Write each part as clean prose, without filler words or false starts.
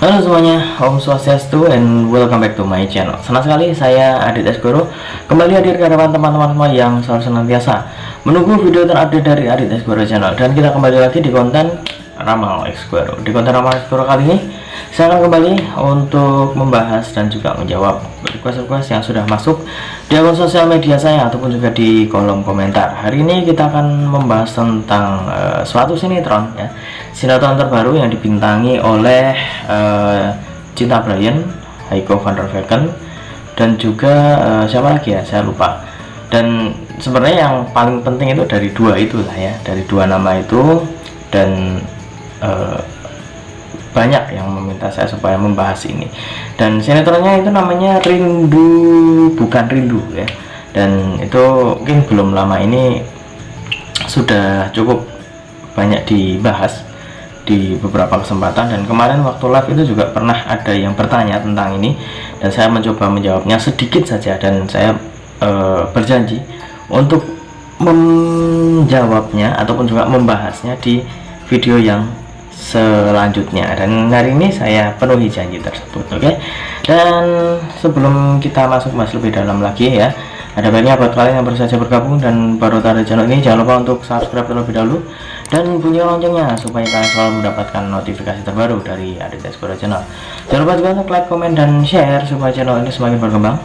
Halo semuanya, Om Swastiastu and welcome back to my channel. Senang sekali saya Adit Esgoro kembali hadir ke hadapan teman-teman semua yang selalu senantiasa menunggu video terupdate dari Adit Esgoro channel. Dan kita kembali lagi di konten Ramal Esgoro. Di konten Ramal Esgoro kali ini saya akan kembali untuk membahas dan juga menjawab request-request yang sudah masuk di akun sosial media saya ataupun juga di kolom komentar. Hari ini kita akan membahas tentang suatu sinetron ya. Sinetron terbaru yang dibintangi oleh Cinta Bryan, Heiko van der Vecken, dan juga siapa lagi ya, saya lupa. Dan sebenarnya yang paling penting itu dari dua itulah ya, dari dua nama itu. Dan banyak yang meminta saya supaya membahas ini. Dan sinetronnya itu namanya Rindu Bukan Rindu ya. Dan itu mungkin belum lama ini sudah cukup banyak dibahas di beberapa kesempatan, dan kemarin waktu live itu juga pernah ada yang bertanya tentang ini, dan saya mencoba menjawabnya sedikit saja, dan saya berjanji untuk menjawabnya ataupun juga membahasnya di video yang selanjutnya. Dan hari ini saya penuhi janji tersebut, oke? Dan sebelum kita masuk lebih dalam lagi ya, ada baiknya buat kalian yang baru saja bergabung dan baru tahu channel ini, jangan lupa untuk subscribe terlebih dahulu dan bunyi loncengnya supaya kalian selalu mendapatkan notifikasi terbaru dari Adit Esgoro channel. Jangan lupa juga untuk like, komen, dan share supaya channel ini semakin berkembang,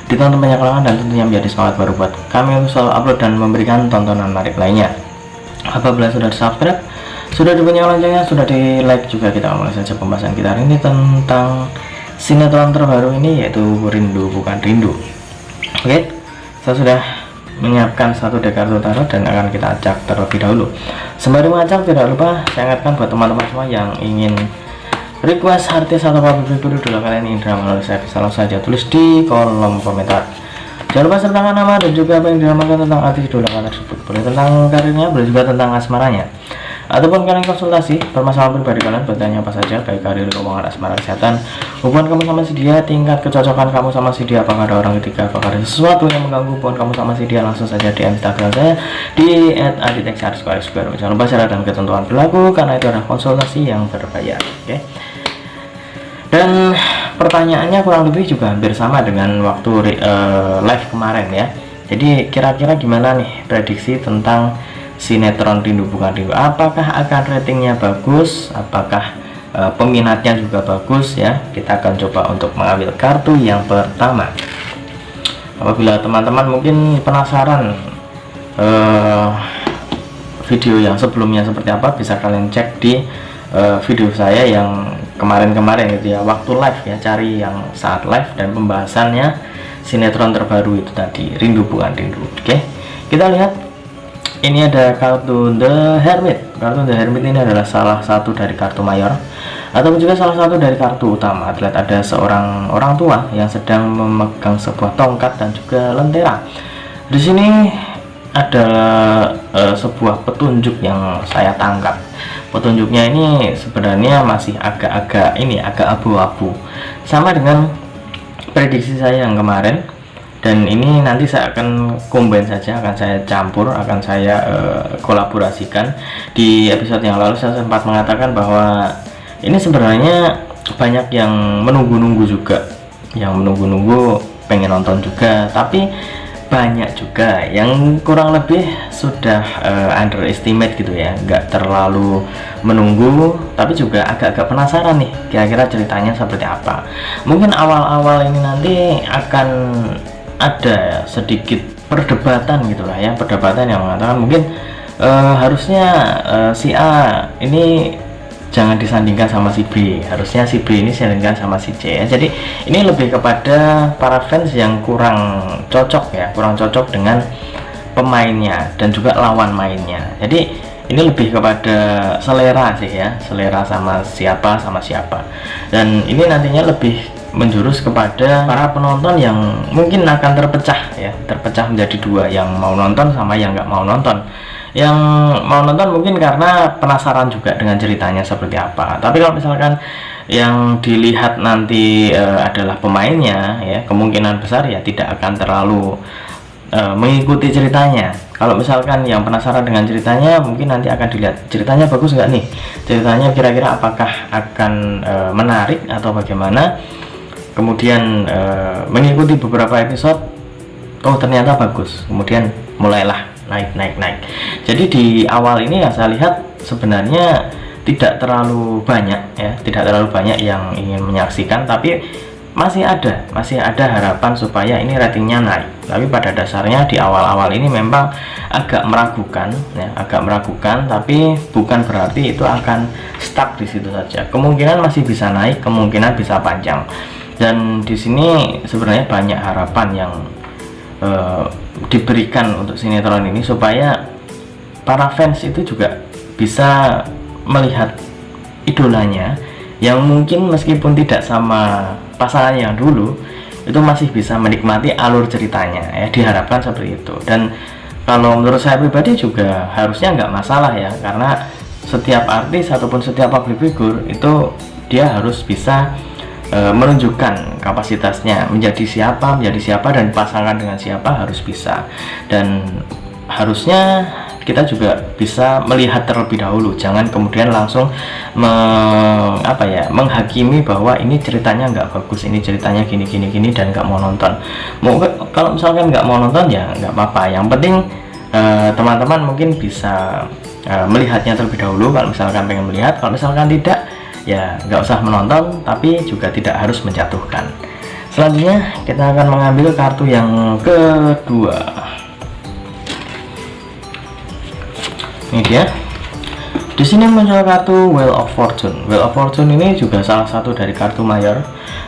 ditonton banyak orang, dan tentunya menjadi semangat baru buat kami untuk selalu upload dan memberikan tontonan menarik lainnya. Apabila sudah di subscribe, sudah dibunyi loncengnya, sudah di like juga, kita mulai saja pembahasan kita hari ini tentang sinetron terbaru ini, yaitu Rindu Bukan Rindu. Oke, saya sudah menyiapkan satu dek kartu tarot dan akan kita acak terlebih dahulu. Sembari mengacak, tidak lupa saya ingatkan buat teman-teman semua yang ingin request artis atau public figure dulu kalian ingin drama melalui saya, bisa langsung saja tulis di kolom komentar. Jangan lupa sertakan nama dan juga apa yang diramakan tentang artis idola kalian tersebut. Boleh tentang karirnya, boleh juga tentang asmaranya, ataupun kalian konsultasi permasalahan pribadi kalian, bertanya apa saja, baik karir, keuangan, asmara, kesehatan, hubungan kamu sama si dia, tingkat kecocokan kamu sama si dia, apakah ada orang ketiga, apakah ada sesuatu yang mengganggu hubungan kamu sama si dia, langsung saja di Instagram saya di @aditexarsquare. Jangan lupa syarat dan ketentuan berlaku karena itu adalah konsultasi yang berbayar, oke? Dan pertanyaannya kurang lebih juga hampir sama dengan waktu live kemarin ya. Jadi kira-kira gimana nih prediksi tentang sinetron Rindu Bukan Rindu? Apakah akan ratingnya bagus? Apakah peminatnya juga bagus ya? Kita akan coba untuk mengambil kartu yang pertama. Apabila teman-teman mungkin penasaran video yang sebelumnya seperti apa, bisa kalian cek di video saya yang kemarin-kemarin gitu ya, waktu live ya, cari yang saat live dan pembahasannya sinetron terbaru itu tadi, Rindu Bukan Rindu. Oke, kita lihat. Ini ada kartu The Hermit. Kartu The Hermit ini adalah salah satu dari kartu mayor ataupun juga salah satu dari kartu utama. Terlihat ada seorang orang tua yang sedang memegang sebuah tongkat dan juga lentera. Di sini ada sebuah petunjuk yang saya tangkap. Petunjuknya ini sebenarnya masih agak-agak abu-abu, sama dengan prediksi saya yang kemarin. Dan ini nanti saya akan combine saja, akan saya campur, akan saya kolaborasikan. Di episode yang lalu saya sempat mengatakan bahwa ini sebenarnya banyak yang menunggu-nunggu juga, yang menunggu-nunggu pengen nonton juga, tapi banyak juga yang kurang lebih sudah underestimate gitu ya, nggak terlalu menunggu, tapi juga agak-agak penasaran nih kira-kira ceritanya seperti apa. Mungkin awal-awal ini nanti akan ada sedikit perdebatan gitulah ya, perdebatan yang mengatakan mungkin harusnya si A ini jangan disandingkan sama si B, harusnya si B ini disandingkan sama si C ya. Jadi ini lebih kepada para fans yang kurang cocok ya, kurang cocok dengan pemainnya dan juga lawan mainnya. Jadi ini lebih kepada selera sih ya, selera sama siapa. Dan ini nantinya lebih menjurus kepada para penonton yang mungkin akan terpecah ya, terpecah menjadi dua, yang mau nonton sama yang nggak mau nonton. Yang mau nonton mungkin karena penasaran juga dengan ceritanya seperti apa, tapi kalau misalkan yang dilihat nanti adalah pemainnya ya, kemungkinan besar ya tidak akan terlalu mengikuti ceritanya. Kalau misalkan yang penasaran dengan ceritanya, mungkin nanti akan dilihat ceritanya bagus nggak nih, ceritanya kira-kira apakah akan menarik atau bagaimana. Kemudian mengikuti beberapa episode, oh ternyata bagus, kemudian mulailah naik. Jadi di awal ini yang saya lihat sebenarnya tidak terlalu banyak ya, tidak terlalu banyak yang ingin menyaksikan, tapi masih ada harapan supaya ini ratingnya naik. Tapi pada dasarnya di awal-awal ini memang agak meragukan ya, tapi bukan berarti itu akan stuck di situ saja. Kemungkinan masih bisa naik, kemungkinan bisa panjang. Dan di sini sebenarnya banyak harapan yang diberikan untuk sinetron ini supaya para fans itu juga bisa melihat idolanya yang mungkin meskipun tidak sama pasangan yang dulu, itu masih bisa menikmati alur ceritanya ya, diharapkan seperti itu. Dan kalau menurut saya pribadi juga harusnya nggak masalah ya, karena setiap artis ataupun setiap public figure itu dia harus bisa menunjukkan kapasitasnya menjadi siapa dan pasangan dengan siapa harus bisa. Dan harusnya kita juga bisa melihat terlebih dahulu, jangan kemudian langsung menghakimi bahwa ini ceritanya nggak bagus, ini ceritanya gini dan nggak mau nonton. Kalau misalkan nggak mau nonton ya nggak apa-apa, yang penting teman-teman mungkin bisa melihatnya terlebih dahulu kalau misalkan pengen melihat. Kalau misalkan tidak ya nggak usah menonton, tapi juga tidak harus menjatuhkan. Selanjutnya kita akan mengambil kartu yang kedua. Ini dia. Di sini muncul kartu Wheel of Fortune. Wheel of Fortune ini juga salah satu dari kartu mayor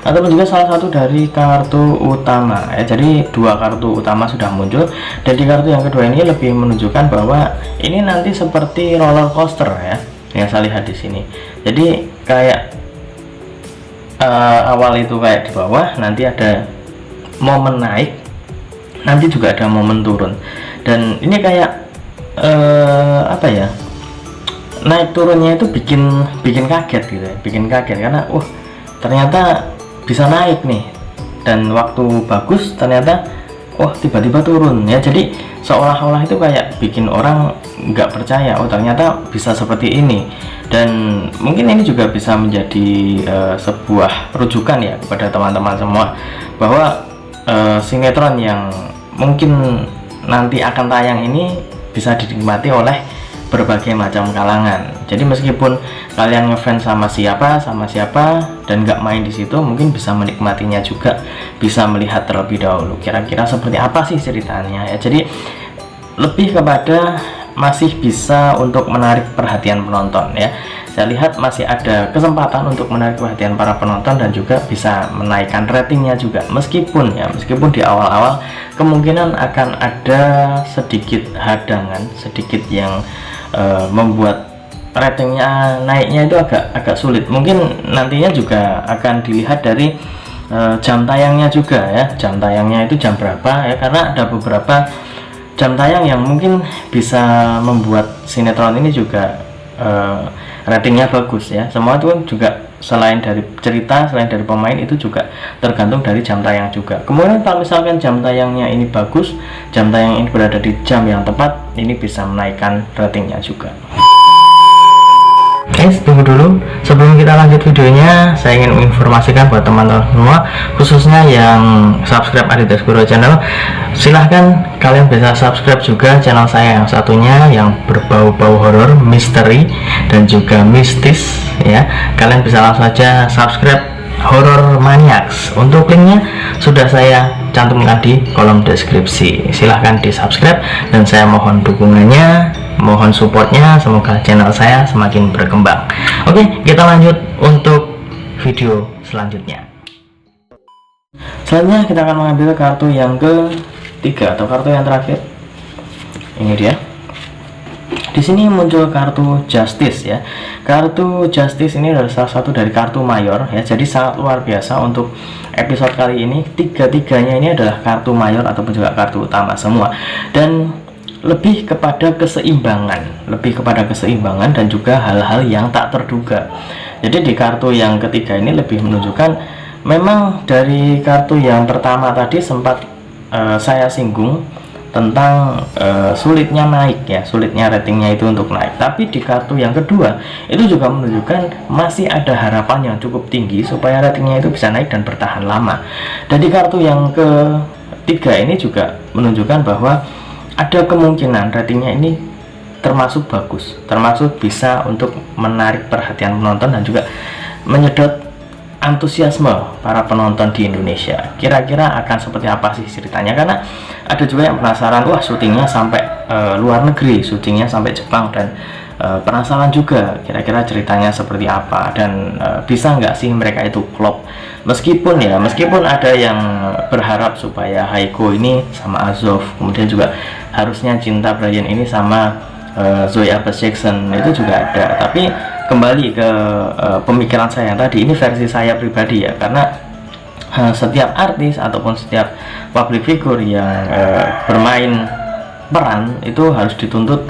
ataupun juga salah satu dari kartu utama ya. Jadi dua kartu utama sudah muncul, dan di kartu yang kedua ini lebih menunjukkan bahwa ini nanti seperti roller coaster ya, yang saya lihat di sini. Jadi kayak awal itu kayak di bawah, nanti ada momen naik, nanti juga ada momen turun. Dan ini kayak naik turunnya itu bikin kaget gitu ya, karena ternyata bisa naik nih, dan waktu bagus ternyata tiba-tiba turun ya. Jadi seolah-olah itu kayak bikin orang nggak percaya, ternyata bisa seperti ini. Dan mungkin ini juga bisa menjadi sebuah rujukan ya kepada teman-teman semua, bahwa sinetron yang mungkin nanti akan tayang ini bisa dinikmati oleh berbagai macam kalangan. Jadi meskipun kalian ngefans sama siapa dan nggak main di situ, mungkin bisa menikmatinya juga, bisa melihat terlebih dahulu kira-kira seperti apa sih ceritanya ya. Jadi lebih kepada masih bisa untuk menarik perhatian penonton ya. Saya lihat masih ada kesempatan untuk menarik perhatian para penonton dan juga bisa menaikkan ratingnya juga, meskipun di awal-awal kemungkinan akan ada sedikit hadangan, sedikit yang membuat ratingnya naiknya itu agak sulit. Mungkin nantinya juga akan dilihat dari jam tayangnya juga ya, jam tayangnya itu jam berapa ya, karena ada beberapa jam tayang yang mungkin bisa membuat sinetron ini juga ratingnya bagus ya. Semua itu juga selain dari cerita, selain dari pemain, itu juga tergantung dari jam tayang juga. Kemudian kalau misalkan jam tayangnya ini bagus, jam tayang ini berada di jam yang tepat, ini bisa menaikkan ratingnya juga. Guys, tunggu dulu. Sebelum kita lanjut videonya, saya ingin menginformasikan buat teman-teman semua, khususnya yang subscribe Adidas Guru channel, silahkan kalian bisa subscribe juga channel saya yang satunya yang berbau-bau horor, misteri, dan juga mistis ya. Kalian bisa langsung saja subscribe Horror Maniacs. Untuk linknya sudah saya cantumkan di kolom deskripsi. Silahkan di subscribe, dan saya mohon dukungannya, mohon supportnya, semoga channel saya semakin berkembang. Oke, kita lanjut untuk video selanjutnya. Selanjutnya kita akan mengambil kartu yang ketiga atau kartu yang terakhir. Ini dia. Di sini muncul kartu Justice ya. Kartu Justice ini adalah salah satu dari kartu mayor ya. Jadi sangat luar biasa untuk episode kali ini. Tiga-tiganya ini adalah kartu mayor ataupun juga kartu utama semua. Dan lebih kepada keseimbangan, dan juga hal-hal yang tak terduga. Jadi di kartu yang ketiga ini lebih menunjukkan, memang dari kartu yang pertama tadi sempat saya singgung tentang sulitnya naik ya, sulitnya ratingnya itu untuk naik. Tapi di kartu yang kedua itu juga menunjukkan masih ada harapan yang cukup tinggi supaya ratingnya itu bisa naik dan bertahan lama. Dan di kartu yang ketiga ini juga menunjukkan bahwa ada kemungkinan ratingnya ini termasuk bagus, termasuk bisa untuk menarik perhatian penonton dan juga menyedot antusiasme para penonton di Indonesia. Kira-kira akan seperti apa sih ceritanya? Karena ada juga yang penasaran, wah syutingnya sampai luar negeri, syutingnya sampai Jepang, dan penasaran juga kira-kira ceritanya seperti apa, dan bisa nggak sih mereka itu klop. Meskipun ada yang berharap supaya Haiko ini sama Azov, kemudian juga harusnya Cinta Brian ini sama Zoe Abas Jackson, itu juga ada. Tapi kembali ke pemikiran saya tadi, ini versi saya pribadi ya, karena setiap artis ataupun setiap public figure yang bermain peran itu harus dituntut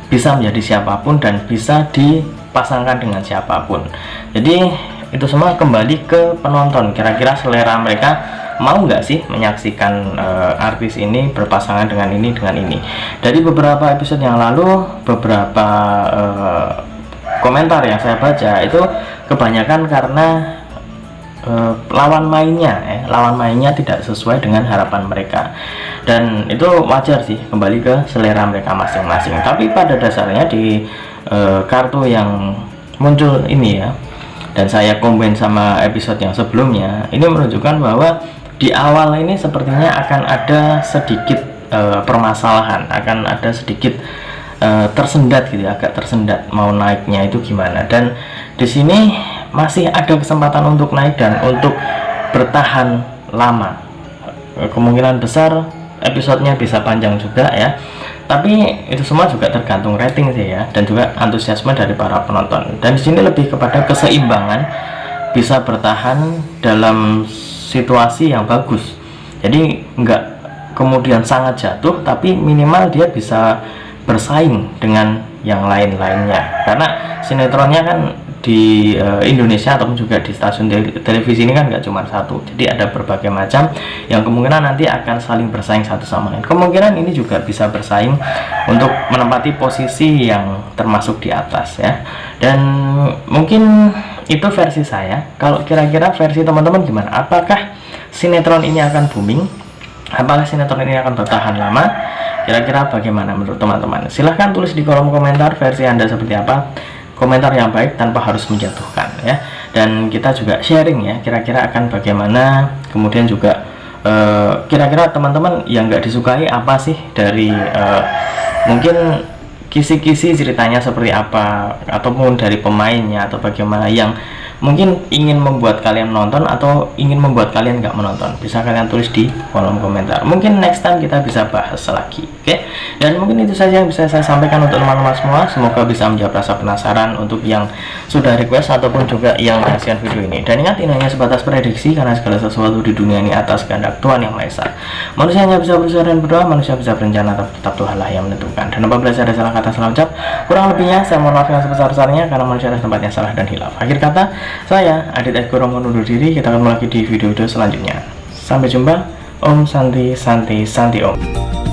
bisa menjadi siapapun dan bisa dipasangkan dengan siapapun. Jadi itu semua kembali ke penonton, kira-kira selera mereka mau nggak sih menyaksikan artis ini berpasangan dengan ini. Dari beberapa episode yang lalu, beberapa komentar yang saya baca itu kebanyakan karena lawan mainnya tidak sesuai dengan harapan mereka, dan itu wajar sih, kembali ke selera mereka masing-masing. Tapi pada dasarnya di kartu yang muncul ini ya, dan saya combine sama episode yang sebelumnya, ini menunjukkan bahwa di awal ini sepertinya akan ada sedikit permasalahan, akan ada sedikit tersendat gitu, agak tersendat mau naiknya itu gimana. Dan di sini masih ada kesempatan untuk naik dan untuk bertahan lama. Kemungkinan besar episodenya bisa panjang juga ya. Tapi itu semua juga tergantung rating sih ya, dan juga antusiasme dari para penonton. Dan di sini lebih kepada keseimbangan, bisa bertahan dalam situasi yang bagus. Jadi nggak kemudian sangat jatuh, tapi minimal dia bisa bersaing dengan yang lain-lainnya. Karena sinetronnya kan di Indonesia ataupun juga di stasiun televisi ini kan nggak cuma satu, jadi ada berbagai macam yang kemungkinan nanti akan saling bersaing satu sama lain. Kemungkinan ini juga bisa bersaing untuk menempati posisi yang termasuk di atas ya. Dan mungkin itu versi saya. Kalau kira-kira versi teman-teman gimana? Apakah sinetron ini akan booming? Apakah sinetron ini akan bertahan lama? Kira-kira bagaimana menurut teman-teman? Silahkan tulis di kolom komentar versi Anda seperti apa. Komentar yang baik tanpa harus menjatuhkan ya. Dan kita juga sharing ya, kira-kira akan bagaimana. Kemudian juga kira-kira teman-teman yang nggak disukai apa sih dari mungkin kisi-kisi ceritanya seperti apa, ataupun dari pemainnya, atau bagaimana yang mungkin ingin membuat kalian menonton atau ingin membuat kalian nggak menonton. Bisa kalian tulis di kolom komentar, mungkin next time kita bisa bahas lagi. Oke? Dan mungkin itu saja yang bisa saya sampaikan untuk teman-teman semua. Semoga bisa menjawab rasa penasaran untuk yang sudah request ataupun juga yang menyaksikan video ini. Dan ingat, ini hanya sebatas prediksi, karena segala sesuatu di dunia ini atas kehendak Tuhan Yang Maha Esa. Manusia hanya bisa berusaha dan berdoa, manusia bisa berencana, tapi tetap Tuhanlah yang menentukan. Dan apabila saya ada salah kata, salah ucap, kurang lebihnya saya mohon maaf yang sebesar-besarnya, karena manusia ada tempatnya salah dan hilaf. Akhir kata, saya Adit Eko Romo undur diri. Kita akan mulai lagi di video-video selanjutnya. Sampai jumpa. Om Santi Santi Santi Om.